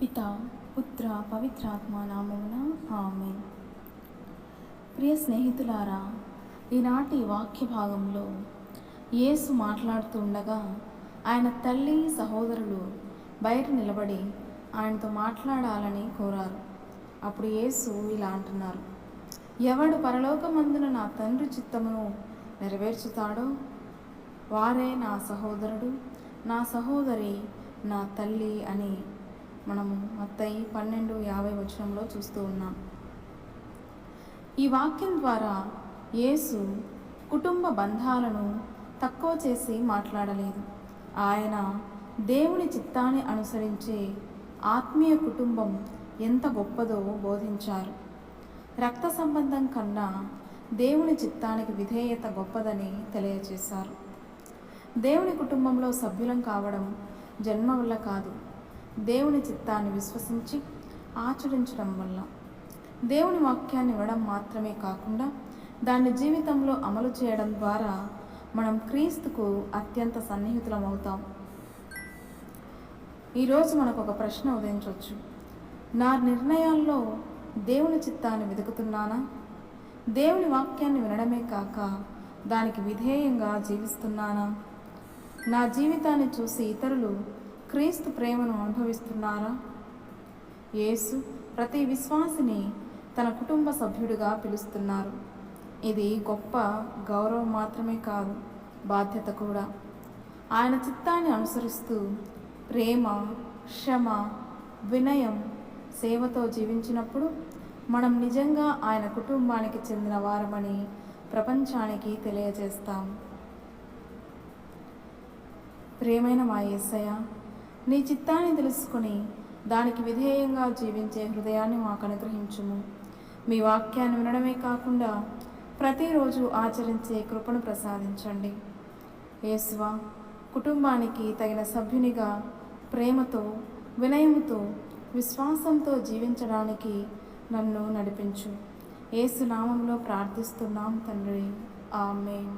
పిత పుత్ర పవిత్రాత్మ నామమున ఆమేన్. ప్రియ స్నేహితులారా, ఈనాటి వాక్య భాగంలో యేసు మాట్లాడుతూ ఉండగా ఆయన తల్లి సహోదరులు బయట నిలబడి ఆయనతో మాట్లాడాలని కోరారు. అప్పుడు యేసు ఇలా అంటున్నారు: ఎవడు పరలోకమందున నా తండ్రి చిత్తమును నెరవేర్చుతాడో వారే నా సహోదరుడు, నా సహోదరి, నా తల్లి అని మనము మత్తయి 12:50 చూస్తూ ఉన్నాం. ఈ వాక్యం ద్వారా యేసు కుటుంబ బంధాలను తక్కువ చేసి మాట్లాడలేదు. ఆయన దేవుని చిత్తాన్ని అనుసరించే ఆత్మీయ కుటుంబం ఎంత గొప్పదో బోధించారు. రక్త సంబంధం కన్నా దేవుని చిత్తానికి విధేయత గొప్పదని తెలియజేశారు. దేవుని కుటుంబంలో సభ్యులం కావడం జన్మ వల్ల కాదు, దేవుని చిత్తాన్ని విశ్వసించి ఆచరించడం వల్ల. దేవుని వాక్యాన్ని వినడం మాత్రమే కాకుండా దాన్ని జీవితంలో అమలు చేయడం ద్వారా మనం క్రీస్తుకు అత్యంత సన్నిహితులం అవుతాం. ఈరోజు మనకు ఒక ప్రశ్న ఉదయించవచ్చు: నా నిర్ణయాల్లో దేవుని చిత్తాన్ని వెతుకుతున్నానా? దేవుని వాక్యాన్ని వినడమే కాక దానికి విధేయంగా జీవిస్తున్నానా? నా జీవితాన్ని చూసి ఇతరులు క్రీస్తు ప్రేమను అనుభవిస్తున్నారా? యేసు ప్రతి విశ్వాసిని తన కుటుంబ సభ్యుడిగా పిలుస్తున్నారు. ఇది గొప్ప గౌరవం మాత్రమే కాదు, బాధ్యత కూడా. ఆయన చిత్తాన్ని అనుసరిస్తూ ప్రేమ, క్షమ, వినయం, సేవతో జీవించినప్పుడు మనం నిజంగా ఆయన కుటుంబానికి చెందిన వారమని ప్రపంచానికి తెలియజేస్తాం. ప్రియమైన మా యేసయ్య, నీ చిత్తాన్ని తెలుసుకొని దానికి విధేయంగా జీవించే హృదయాన్ని మాకు అనుగ్రహించుము. మీ వాక్యాన్ని వినడమే కాకుండా ప్రతిరోజు ఆచరించే కృపను ప్రసాదించండి. యేసువా, కుటుంబానికి తగిన సభ్యునిగా ప్రేమతో, వినయముతో, విశ్వాసంతో జీవించడానికి నన్ను నడిపించు. యేసు నామములో ప్రార్థిస్తున్నాం తండ్రి, ఆమేన్.